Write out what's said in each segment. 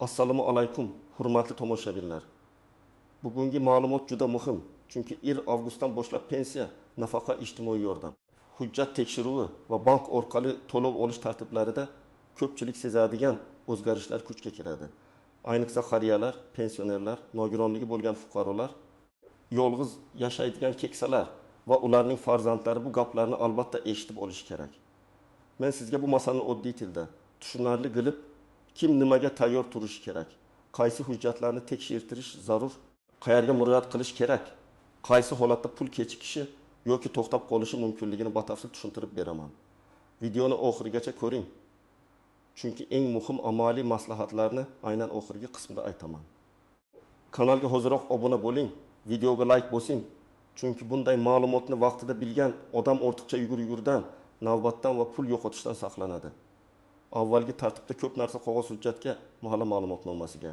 Assalomu alaykum, hurmatli tomoshabinlar. Bugungi ma'lumot juda muhim, chunki 1 avgustdan boshlab pensiya, nafaqa, ijtimoiy yordam, hujjat tekshiruvi va bank orqali to'lov olish tartiblarida ko'pchilik sezadigan o'zgarishlar kuchga kiradi. Ayniqsa qariyalar, pensionerlar, nogironligi bo'lgan fuqarolar, yolg'iz yashaydigan keksalar va ularning farzandlari bu gaplarni albatta eshitib olishi kerak. Men sizga bu masalani oddiy tilda, tushunarli qilib, kim nimaga tayyor turishi kerak, qaysi hujjatlarni tekshirtirish zarur, qayerga murojaat qilish kerak, qaysi holatda pul kechikishi yoki to'xtab qolishi mumkinligini batafsil tushuntirib beraman. Videoni oxirigacha ko'ring. Chunki eng muhim amaliy maslahatlarni aynan oxirgi qismida aytaman. Kanalga hoziroq obuna bo'ling, videoga like bosing. Chunki bunday ma'lumotni vaqtida bilgan odam ortiqcha yugur-yugurdan, navbatdan va pul yo'qotishdan saqlanadi. Avvalgi tartibda ko'p narsa qog'oz hujjatga, mahalla ma'lumotnomasiga,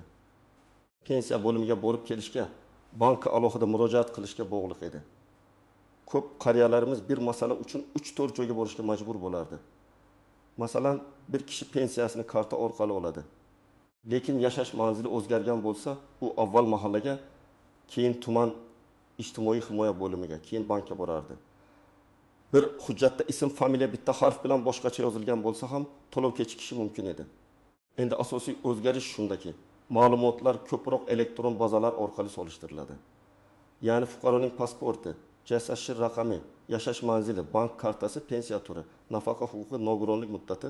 pensiya bo'limiga borib kelishga, bankka alohida murojaat qilishga bog'liq edi. Ko'p qariyalarimiz bir masala uchun 3-4 joyga borishga majbur bo'lardi. Masalan, bir kishi pensiyasini karta orqali oladi. Lekin yashash manzili o'zgargan bo'lsa, u avval mahallaga, keyin tuman ijtimoiy himoya bo'limiga, keyin bankka borardi. Bir hujjatda ism, familiya bitta harf bilan boshqacha yozilgan bo'lsa ham to'lov kechikishi mumkin edi. Endi asosiy o'zgarish shundaki, ma'lumotlar ko'proq elektron bazalar orqali solishtiriladi. Ya'ni fuqaroning pasporti, JSSH raqami, yashash manzili, bank kartasi, pensiya turi, nafaqa huquqi, nogironlik muddati,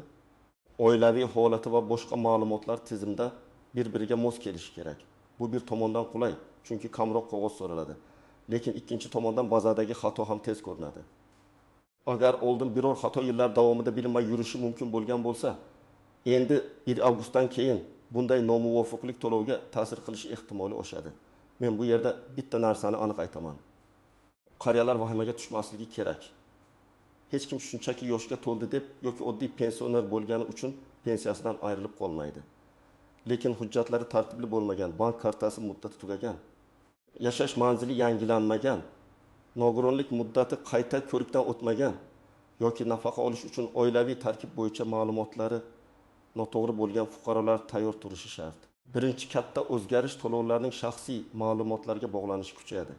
oilaviy holati va boshqa ma'lumotlar tizimda bir-biriga mos kelishi kerak. Bu bir tomondan qulay, chunki kamroq qog'oz so'raladi. Lekin ikkinchi tomondan bazadagi xato ham tez ko'rinadi. Agar oldin biror xato yillar davomida bilinmay yurishi mumkin bo'lgan bo'lsa, endi 1 avgustdan keyin bunday nomuvofiqlik to'lovga ta'sir qilish ehtimoli oshadi. Men bu yerda bitta narsani aniq aytaman. Qariyalar vahimaga tushmasligi kerak. Hech kim shunchaki yoshga to'ldi deb yoki oddiy pensioner bo'lgani uchun pensiyasidan ayrilib qolmaydi. Lekin hujjatlari tartibli bo'lmagan, bank kartasi muddati tugagan, yashash manzili yangilanmagan, nogironlik muddati qayta ko'rikdan o'tmagan yoki nafaqa olish uchun oilaviy tarkib bo'yicha ma'lumotlari noto'g'ri bo'lgan fuqarolar tayyor turishi shart. Birinchi katta o'zgarish to'lovlarning shaxsiy ma'lumotlarga bog'lanishi kuchayadi.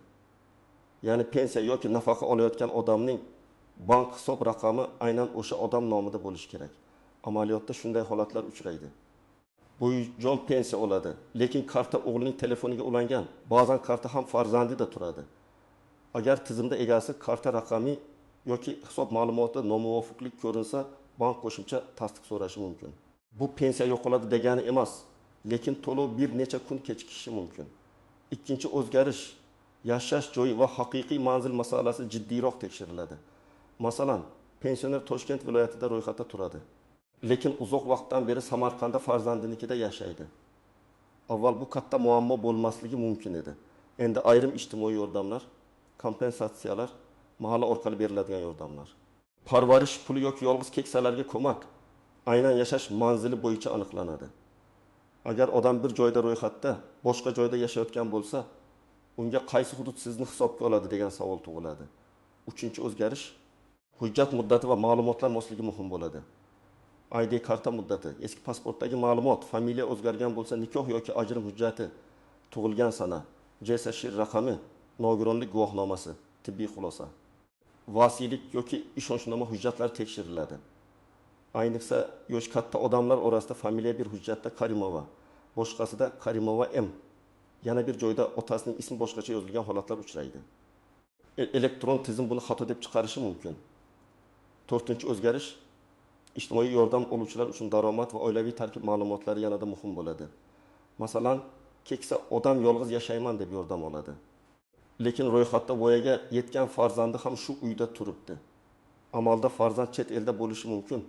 Ya'ni pensiya yoki nafaqa olayotgan odamning bank hisob raqami aynan o'sha odam nomida bo'lishi kerak. Amaliyotda shunday holatlar uchraydi. Bo'yijon pensiya oladi, lekin karta o'g'lining telefoniga ulangan, ba'zan karta ham farzandida turadi. Agar tizimda egasi karta raqami yoki hisob ma'lumotida nomuvofiqlik ko'rinsa, bank qo'shimcha tasdiq so'rashi mumkin. Bu pensiya yo'qoladi degani emas, lekin to'lov bir necha kun kechikishi mumkin. Ikkinchi o'zgarish, yashash joyi va haqiqiy manzil masalasi jiddiyroq tekshiriladi. Masalan, pensioner Toshkent viloyatida ro'yxatda turadi, lekin uzoq vaqtdan beri Samarqandda farzandinikida yashaydi. Avval bu katta muammo bo'lmasligi mumkin edi. Endi ayrim ijtimoiy yordamlar, kompensatsiyalar, mahalla orqali beriladigan yordamlar, parvarish puli yoki yolg'iz keksalarga ko'mak aynan yashash manzili bo'yicha aniqlanadi. Agar odam bir joyda ro'yxatda, boshqa joyda yashayotgan bo'lsa, unga qaysi hudud sizni hisobga oladi degan savol tug'iladi. Uchinchi o'zgarish, hujjat muddati va ma'lumotlar mosligi muhim bo'ladi. ID karta muddati, eski pasportdagi ma'lumot, familiya o'zgargan bo'lsa, nikoh yoki ajrim hujjati, tug'ilgan sana, JSSH raqami, nogironlik guvohnomasi, tibbiy xulosa, vasiylik yoki ishonchnoma hujjatlari tekshiriladi. Ayniqsa yosh katta odamlar orasida familiya bir hujjatda Karimova, boshqasida Karimova M, yana bir joyda otasining ismi boshqacha yozilgan holatlar uchraydi. Elektron tizim buni xato deb chiqarishi mumkin. To'rtinchi o'zgarish, ijtimoiy yordam oluvchilar uchun daromad va oilaviy tarkib ma'lumotlari yanada muhim bo'ladi. Masalan, keksa odam yolg'iz yashayman deb yordam oladi. Lekin ro'yxatda voyaga yetgan farzandi ham shu uyda turibdi. Amalda farzand chet elda bo'lishi mumkin,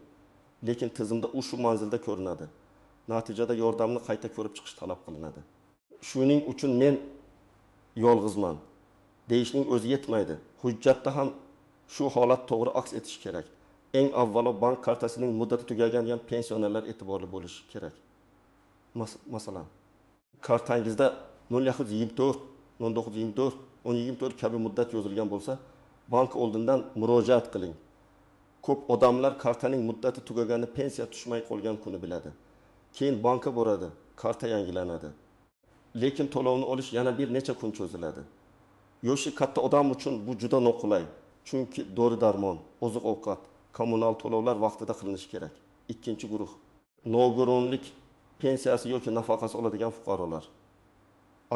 lekin tizimda u shu manzilda ko'rinadi. Natijada yordamni qayta ko'rib chiqish talab qilinadi. Shuning uchun men yolg'izman deyishning o'zi yetmaydi. Hujjatda ham shu holat to'g'ri aks etishi kerak. Eng avvalo bank kartasining muddati tugagan pensionerlar e'tiborli bo'lishi kerak. Masalan, kartangizda 0924, 1924, 1024 kabi muddat yozilgan bo'lsa, bank oldindan murojaat qiling. Ko'p odamlar kartaning muddati tugaganini pensiya tushmay qolgan kuni biladi. Keyin bankka boradi. karta yangilanadi. Lekin to'lovni olish yana bir necha kun cho'ziladi. Yoshi katta odam uchun bu juda noqulay. Chunki dori-darmon, oziq-ovqat, kommunal to'lovlar vaqtida qilinishi kerak. Ikkinchi guruh nogironlik pensiyasi yoki nafaqasi oladigan fuqarolar.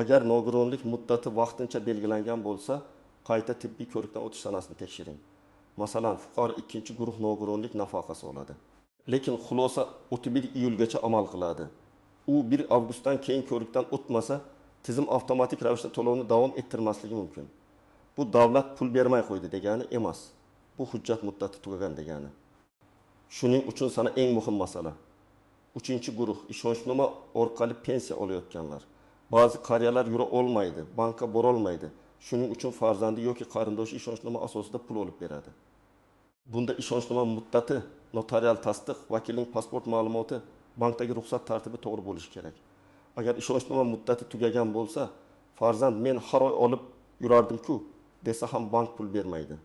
Agar nogironlik muddati vaqtincha belgilangan bo'lsa, qayta tibbiy ko'rikdan o'tish sanasini tekshiring. Masalan, fuqaro ikkinchi guruh nogironlik nafaqasi oladi. Lekin xulosa 31 iyulgacha amal qiladi. U 1 avgustdan keyin ko'rikdan o'tmasa, tizim avtomatik ravishda to'lovni davom ettirmasligi mumkin. Bu davlat pul bermay qo'ydi degani emas. Bu hujjat muddati tugagan degani. Shuning uchun sana eng muhim masala. 3-guruh ishonchnoma orqali pensiya olayotganlar. Ba'zi qariyalar yura olmaydi, banka bora olmaydi. Shuning uchun farzandi yoki qarindoshi ishonchnoma asosida pul olib beradi. Bunda ishonchnoma muddati, notarial tasdiq, vakilning pasport ma'lumoti, bankdagi ruxsat tartibi to'g'ri bo'lishi kerak. Agar ishonchnoma muddati tugagan bo'lsa, farzand men har oy olib yurardim-ku desa ham bank pul bermaydi.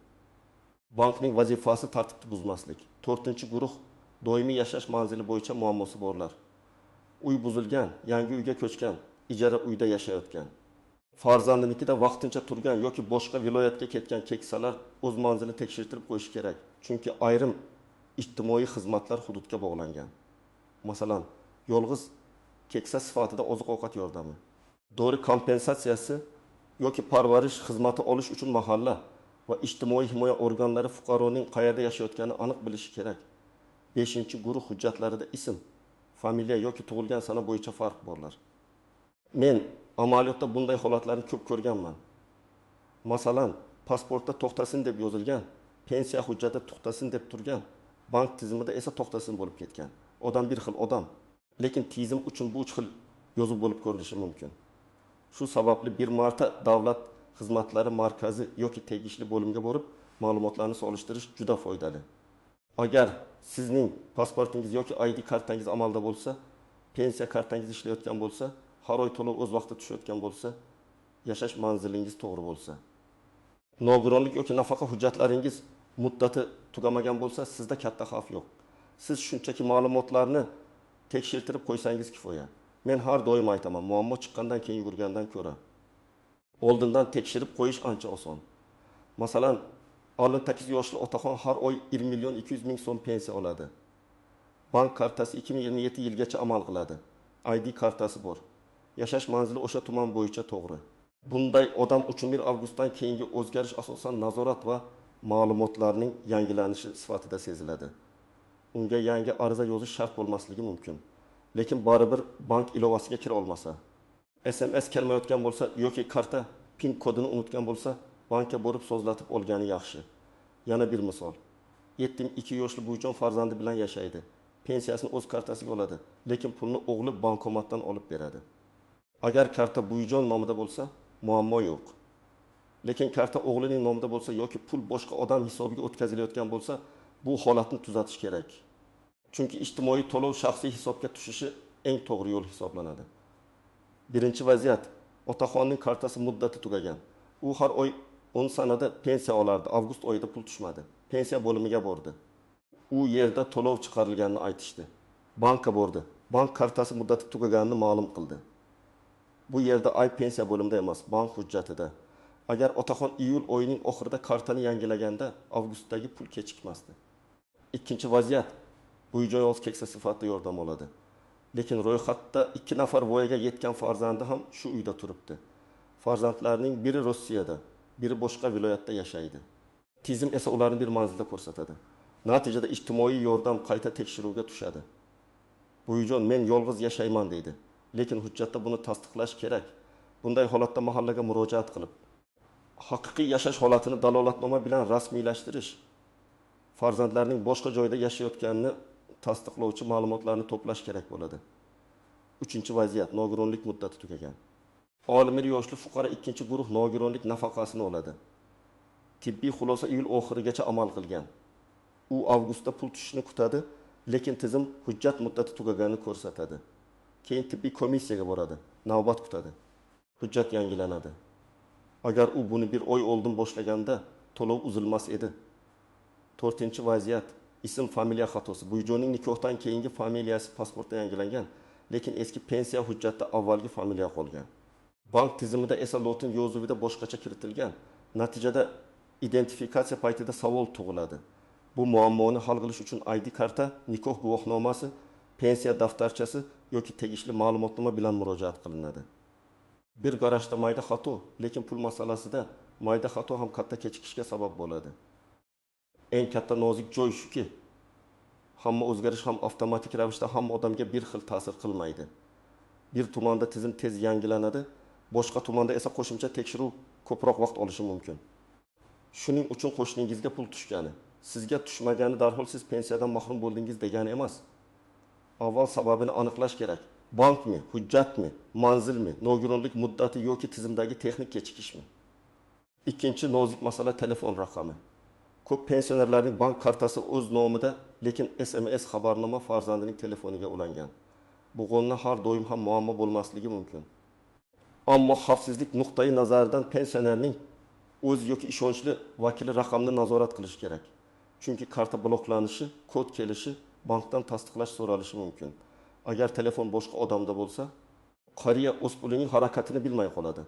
Bankning vazifasi tartibni buzmaslik. 4-guruh doimiy yashash manzili bo'yicha muammosi borlar. Uy buzilgan, yangi uyga ko'chgan, ijara uyda yashayotgan. Farzandinikida vaqtincha turgan yoki boshqa viloyatga ketgan keksalar o'z manzilini tekshirtirib qo'yish kerak. Chunki ayrim ijtimoiy xizmatlar hududga bog'langan. Masalan, yolg'iz keksa sifatida oziq-ovqat yordami, dori kompensatsiyasi yoki parvarish xizmati olish uchun mahalla va ijtimoiy himoya organlari fuqaroning qayerda yashayotganini aniq bilishi kerak. 5-guruh hujjatlarida ism, familiya yoki tug'ilgan sana bo'yicha farq borlar. Men amaliyotda bunday holatlarni ko'p ko'rganman. Masalan, pasportda to'xtasin deb yozilgan, pensiya hujjati to'xtasin deb turgan, bank tizimida esa to'xtasin bo'lib ketgan. Odam bir xil odam, lekin tizim uchun bu 3 xil yozib bo'lib ko'rinishi mumkin. Shu sababli bir marta davlat xizmatlari markazi yoki tegishli bo'limga borib, ma'lumotlarni solishtirish juda foydali. Agar sizning pasportingiz yoki ID kartangiz amalda bo'lsa, pensiya kartangiz ishlayotgan bo'lsa, har oy to'lov o'z vaqtida tushayotgan bo'lsa, yashash manzilingiz to'g'ri bo'lsa, nogironlik yoki nafaqa hujjatlaringiz muddati tugamagan bo'lsa, sizda katta xavf yo'q. Siz shunchaki ma'lumotlarni tekshirtirib qo'ysangiz kifoya. Men har doim aytaman, muammo chiqqandan keyin yurgandan ko'ra oldindan tekshirib qo'yish ancha oson. Masalan, 68 yoshli otaxon har oy 1 million 200 ming so'm pensiya oladi. Bank kartasi 2027 yilgacha amal qiladi. ID kartasi bor. Yashash manzili o'sha tuman bo'yicha to'g'ri. Bunday odam uchun 1 avgustdan keyingi o'zgarish asosan nazorat va ma'lumotlarning yangilanishi sifatida seziladi. Unga yangi ariza yozish shart bo'lmasligi mumkin. Lekin baribir bank ilovasiga kira olmasa, SMS kelmayotgan bo'lsa yoki karta PIN kodini unutgan bo'lsa, bankka borib sozlatib olgani yaxshi. Yana bir misol. 72 yoshli buvijon farzandi bilan yashaydi. Pensiyasini o'z kartasiga oladi, lekin pulni o'g'li bankomatdan olib beradi. Agar karta buvijon nomida bo'lsa, muammo yo'q. Lekin karta o'g'lining nomida bo'lsa yoki pul boshqa odam hisobiga o'tkazilayotgan bo'lsa, bu holatni tuzatish kerak. Chunki ijtimoiy to'lov shaxsiy hisobga tushishi eng to'g'ri yo'l hisoblanadi. Birinchi vaziyat, otaxonning kartasi muddati tugagan. U har oy 10 sanada pensiya olardi. Avgust oyida pul tushmadi. Pensiya bo'limiga bordi. U yerda to'lov chiqarilganini aytishdi. Bankka bordi. Bank kartasi muddati tugaganini ma'lum qildi. Bu yerda ay pensiya bo'limida emas, bank hujjatida. Agar otaxon iyul oyining oxirida kartani yangilaganda avgustdagi pul kechikmasdi. Ikkinchi vaziyat, buvijon yoz keksa sifatida yordam oladi. Lekin ro'yxatda 2 nafar voyaga yetgan farzandi ham shu uyda turibdi. Farzandlarning biri Rossiyada, biri boshqa viloyatda yashaydi. Tizim esa ularni bir manzilda ko'rsatadi. Natijada ijtimoiy yordam qayta tekshiruvga tushadi. Buvijon men yolg'iz yashayman deydi. Lekin hujjatda buni tasdiqlash kerak. Bunday holatda mahallaga murojaat qilib, haqiqiy yashash holatini dalolatnoma bilan rasmiylashtirish, farzandlarning boshqa joyda yashayotganini tasdiqlovchi ma'lumotlarni to'plash kerak bo'ladi. 3-vaziyat, nogironlik muddati tugagan. 11 yoshli fuqaro 2-guruh nogironlik nafaqasini oladi. Tibbiy xulosa iyul oxirigacha amal qilgan. U avgustda pul tushishini kutadi, lekin tizim hujjat muddati tugaganini ko'rsatadi. Keyin tibbiy komissiyaga boradi, navbat kutadi. Hujjat yangilanadi. Agar u buni bir oy oldin boshlaganda to'lov uzilmas edi. 4-vaziyat, ism familiya xatosi. Buvijonning nikohdan keyingi familiyasi pasportda yangilangan, lekin eski pensiya hujjatida avvalgi familiya qolgan. Bank tizimida esa lotin yozuvida boshqacha kiritilgan. Natijada identifikatsiya paytida savol tug'iladi. Bu muammoni hal qilish uchun ID karta, nikoh guvohnomasi, pensiya daftarchasi yoki tegishli ma'lumotnoma bilan murojaat qilinadi. Bir qarashda mayda xato, lekin pul masalasida mayda xato ham katta kechikishga sabab bo'ladi. Eng katta nozik joy shuki, hamma o'zgarish ham avtomatik ravishda hamma odamga bir xil ta'sir qilmaydi. Bir tumanda tizim tez yangilanadi, boshqa tumanda esa qo'shimcha tekshiruv ko'proq vaqt olishi mumkin. Shuning uchun qo'shningizga pul tushgani, sizga tushmagani darhol siz pensiyadan mahrum bo'ldingiz degani emas. Avval sababini aniqlash kerak. Bankmi, hujjatmi, manzilmi, nogironlik muddati yoki tizimdagi texnik kechikishmi? Ikkinchi nozik masala telefon raqami. Ko'p pensionerlarning bank kartasi o'z nomida, lekin SMS xabarnoma farzandining telefoniga ulangan. Bu qo'lni har doim ham muammo bo'lmasligi mumkin. Ammo xavfsizlik nuqtai nazaridan pensionerning o'z yoki ishonchli vakili raqamni nazorat qilish kerak. Chunki karta bloklanishi, kod kelishi, bankdan tasdiqlash so'ralishi mumkin. Agar telefon boshqa odamda bo'lsa, qariya o'z pulining harakatini bilmay qoladi.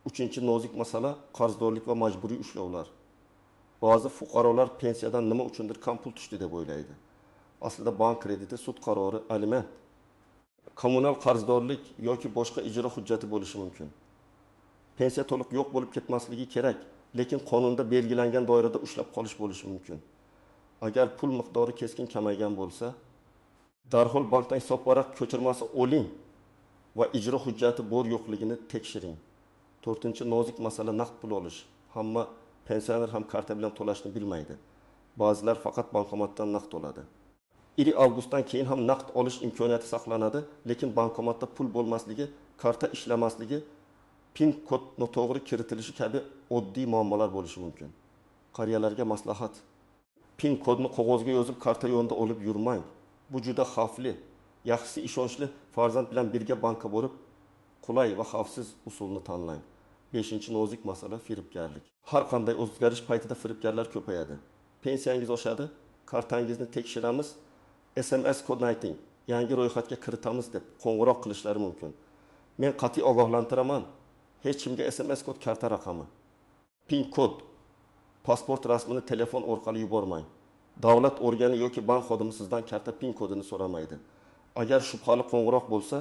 Uchinchi nozik masala qarzdorlik va majburiy ushlovlar. Ba'zi fuqarolar pensiyadan nima uchundir kam pul tushdi deb o'ylaydi. Aslida bank krediti, sud qarori, aliment, kommunal qarzdorlik yoki boshqa ijro hujjati bo'lishi mumkin. Pensiya to'liq yo'q bo'lib ketmasligi kerak, lekin qonunda belgilangan doirada ushlab qolish bo'lishi mumkin. Agar pul miqdori keskin kamaygan bo'lsa, darhol bankdan hisob varaq ko'chirmasi oling va ijro hujjati bor yo'qligini tekshiring. To'rtinchi nozik masala naqd pul olish. Hamma pensioner ham karta bilan to'lashni bilmaydi. Ba'zilar faqat bankomatdan naqd oladi. 1 avgustdan keyin ham naqd olish imkoniyati saqlanadi, lekin bankomatda pul bo'lmasligi, karta ishlamasligi, PIN kod noto'g'ri kiritilishi kabi oddiy muammolar bo'lishi mumkin. Qariyalarga maslahat: PIN kodni qog'ozga yozib karta yo'lida olib yurmang. Bu juda xavfli. Yaxshisi ishonchli farzand bilan birga bankka borib, qulay va xavfsiz usulni tanlang. 5-nozik masala firibgarlik. Har qanday o'zgarish paytida firibgarlar ko'payadi. Pensiyangiz oshadi, kartangizni tekshiramiz, SMS kodni ayting, yangi ro'yxatga kiritamiz deb qo'ng'iroq qilishlari mumkin. Men qat'iy ogohlantiraman. Hech kimga SMS kod, karta raqami, PIN kod, pasport rasmini telefon orqali yubormang. Davlat organi yoki bank xodimi sizdan karta PIN kodini so'ramaydi. Agar shubhali qo'ng'iroq bo'lsa,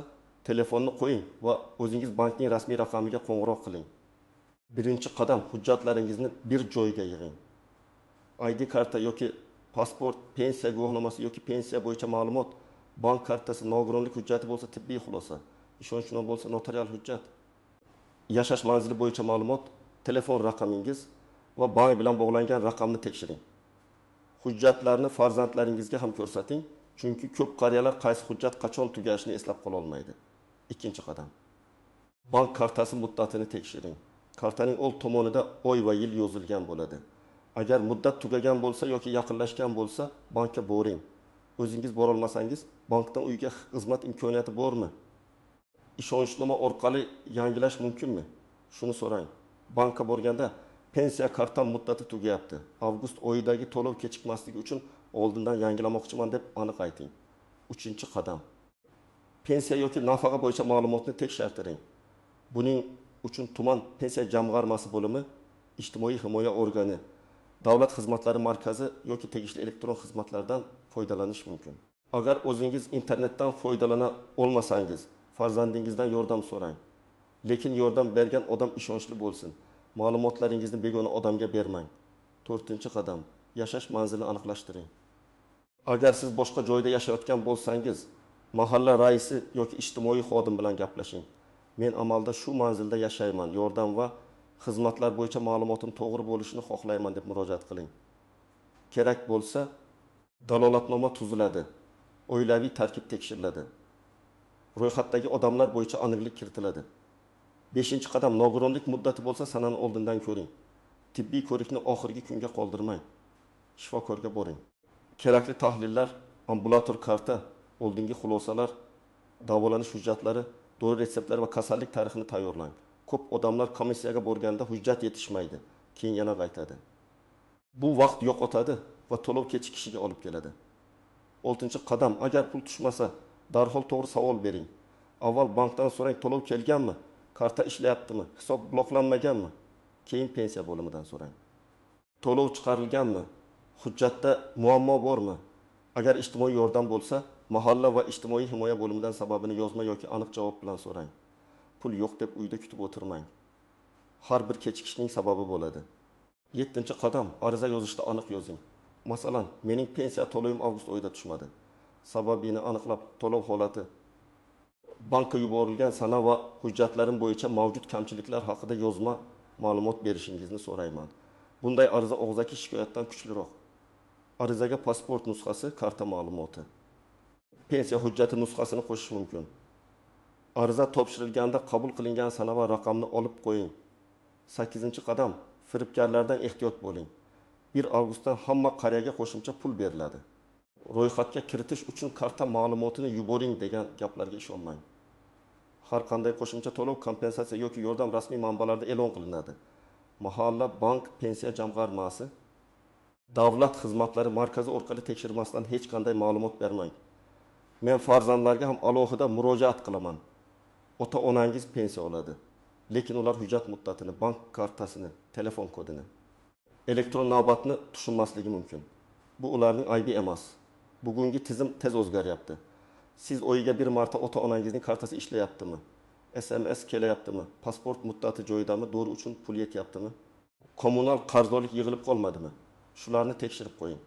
telefonni qo'ying va o'zingiz bankning rasmiy raqamiga qo'ng'iroq qiling. Birinchi qadam: hujjatlaringizni bir joyga yig'ing. ID karta yoki pasport, pensiya guvohnomasi yoki pensiya bo'yicha ma'lumot, bank kartasi, nogironlik hujjati bo'lsa tibbiy xulosa, ishonchnoma bo'lsa notarial hujjat, yashash manzili bo'yicha ma'lumot, telefon raqamingiz va bank bilan bog'langan raqamni tekshiring. Hujjatlarni farzandlaringizga ham ko'rsating, chunki ko'p qariyalar qaysi hujjat qachon tugashini eslab qola olmaydi. Ikkinchi qadam: bank kartasi muddatini tekshiring. Kartaning old tomonida oy va yil yozilgan bo'ladi. Agar muddat tugagan bo'lsa yoki yaqinlashgan bo'lsa, bankka boring. O'zingiz bora olmasangiz, bankdan uyga xizmat imkoniyati bormi? Ishonchnoma orqali yangilash mumkinmi? Shuni so'rang. Bankka borganda pensiya kartam muddati tugayapti. Avgust oyidagi to'lov kechikmasligi uchun oldindan yangilamoqchiman deb aniq ayting. 3-qadam: pensiya yoki nafaqa bo'yicha ma'lumotni tekshirtiring. Buning uchun tuman pensiya jamg'armasi bo'limi, ijtimoiy himoya organi, davlat xizmatlari markazi yoki tegishli elektron xizmatlardan foydalanish mumkin. Agar o'zingiz internetdan foydalana olmasangiz, farzandingizdan yordam so'rang. Lekin yordam bergan odam ishonchli bo'lsin. Ma'lumotlaringizni begona odamga bermang. 4-qadam: yashash manzilini aniqlashtiring. Agar siz boshqa joyda yashayotgan bo'lsangiz, mahalla raisi yoki ijtimoiy xodim bilan gaplashing. Men amalda shu manzilda yashayman, yordam va xizmatlar bo'yicha ma'lumotim to'g'ri bo'lishini xohlayman deb murojaat qiling. Kerak bo'lsa, dalolatnoma tuziladi. Oilaviy tarkib tekshiriladi. Ro'yxatdagi odamlar bo'yicha aniqlik kiritiladi. 5-qadam: nogironlik muddati bo'lsa, sanani oldindan ko'ring. Tibbiy ko'rikni oxirgi kunga qoldirmang. Shifokorga boring. Kerakli tahlillar, ambulator karta, oldingi xulosalar, davolanish hujjatlari, dori retseptlari va kasallik tarixini tayyorlang. Ko'p odamlar komissiyaga borganda hujjat yetishmaydi, keyin yana qaytadi. Bu vaqt yo'qotadi va to'lov kechikishiga olib keladi. 6-qadam: agar pul tushmasa, darhol to'g'ri savol bering. Avval bankdan so'rang, to'lov kelganmi? Karta ishlayaptimi? Hisob bloklanmaganmi? Keyin pensiya bo'limidan so'rang. To'lov chiqarilganmi? Hujjatda muammo bormi? Agar ijtimoiy yordam bo'lsa, mahalla va ijtimoiy himoya bo'limidan sababini yozma yoki aniq javob bilan so'rang. Pul yo'q deb uyda kutib o'tirmang. Har bir kechikishning sababi bo'ladi. 7-qadam, ariza yozishda aniq yozing. Masalan, mening pensiya to'lovim avgust oyida tushmadi. Sababini aniqlab, to'lov holati, bankka yuborilgan sana va hujjatlarim bo'yicha mavjud kamchiliklar haqida yozma ma'lumot berishingizni so'rayman. Bunday ariza og'zaki shikoyatdan kuchliroq. Arizaga pasport nusxasi, karta ma'lumoti, pensiya hujjati nusxasini qo'shish mumkin. Ariza topshirilganda qabul qilingan sana va raqamni olib qo'ying. 8-qadam, firibgarlardan ehtiyot bo'ling. 1 avgustdan hamma qariyaga qo'shimcha pul beriladi. Ro'yxatga kiritish uchun karta ma'lumotini yuboring degan gaplarga ishonmang. Har qanday qo'shimcha to'lov, kompensatsiya yoki yordam rasmiy manbalarda e'lon qilinadi. Mahalla, bank, pensiya jamg'armasi, davlat xizmatlari markazi orqali tekshirmasdan hech qanday ma'lumot bermang. Men farzandlarga ham alohida murojaat qilaman. Ota-onangiz pensiya oladi, lekin ular hujjat muddatini, bank kartasini, telefon kodini, elektron navbatni tushunmasligi mumkin. Bu ularning aybi emas. Bugungi tizim tez o'zgaryapti. Siz oyiga bir marta ota-onangizning kartasi ishlayaptimi? SMS kelyaptimi? Pasport muddati joyidami? Doğru uchun pul yetyaptimi? Kommunal qarzdorlik yig'ilib qolmadimi? Shularni tekshirib qo'ying.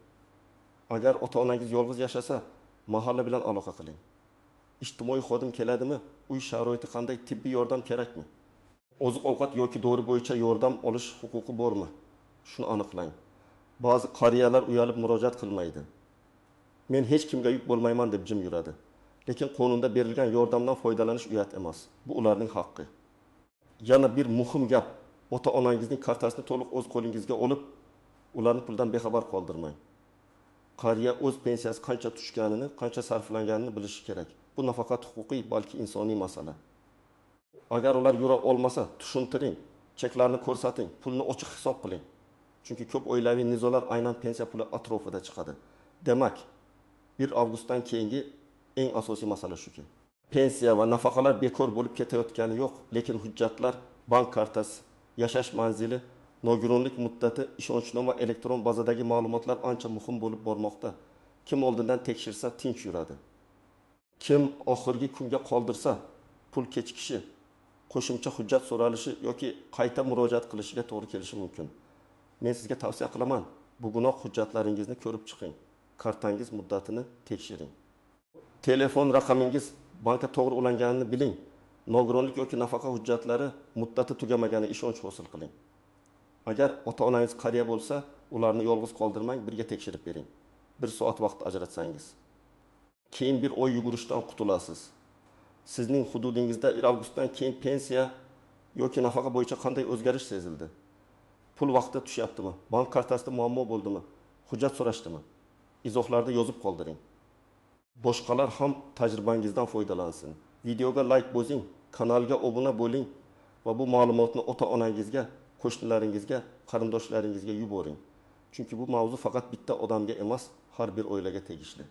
Agar ota-onangiz yolg'iz yashasa, mahalla bilan aloqa qiling. Ijtimoiy xodim keladimi? Uy sharoiti qanday, tibbiy yordam kerakmi? Oziq-ovqat yoki dori bo'yicha yordam olish huquqi bormi? Shuni aniqlang. Ba'zi qariyalar uyalib murojaat qilmaydi. Men hech kimga yuk bo'lmayman deb jim yuradi. Lekin qonunda berilgan yordamdan foydalanish uyat emas. Bu ularning haqqi. Yana bir muhim gap, ota-onangizning kartasini to'liq o'z qo'lingizga olib, ularni puldan bexabar qoldirmang. Qariya o'z pensiyasi qancha tushganini, qancha sarflanganini bilishi kerak. Bu nafaqat huquqiy, balki insoniy masala. Agar ular yura olmasa, tushuntiring, cheklarni ko'rsating, pulni ochiq hisob qiling. Chunki ko'p oilaviy nizolar aynan pensiya puli atrofida chiqadi. Demak, 1 avgustdan keyingi eng asosiy masala shuki. Pensiya va nafaqalar bekor bo'lib ketayotgani yo'q, lekin hujjatlar, bank kartasi, yashash manzili, nogironlik muddati, ishonchnoma, elektron bazadagi ma'lumotlar ancha muhim bo'lib bormoqda. Kim oldindan tekshirsa tinch yuradi. Kim oxirgi kunga qoldirsa, pul kechikishi, qo'shimcha hujjat so'ralishi yoki qayta murojaat qilishiga to'g'ri kelishi mumkin. Men sizga tavsiya qilaman, bugunoq hujjatlaringizni ko'rib chiqing. Kartangiz muddatini tekshiring. Telefon raqamingiz bankka to'g'ri ulanganini biling. Nogironlik yoki nafaqa hujjatlari muddati tugamagani ishonch hosil qiling. Agar ota-onangiz qariya bo'lsa, ularni yolg'iz qoldirmang, birga tekshirib bering. 1 soat vaqt ajratsangiz. Keyin bir oy yugurishdan qutulasiz. Sizning hududingizda 1 avgustdan keyin pensiya yoki nafaqa bo'yicha qanday o'zgarish sezildi? Pul vaqtida tushyaptimi? Bank kartasida muammo bo'ldimi? Hujjat so'rashdimi? Izohlarda yozib qoldiring. Boshqalar ham tajribangizdan foydalansin. Videoga like bosing, kanalga obuna bo'ling va bu ma'lumotni ota-onangizga, qo'shnilaringizga, qarindoshlaringizga yuboring. Chunki bu mavzu faqat bitta odamga emas, har bir oilaga tegishli.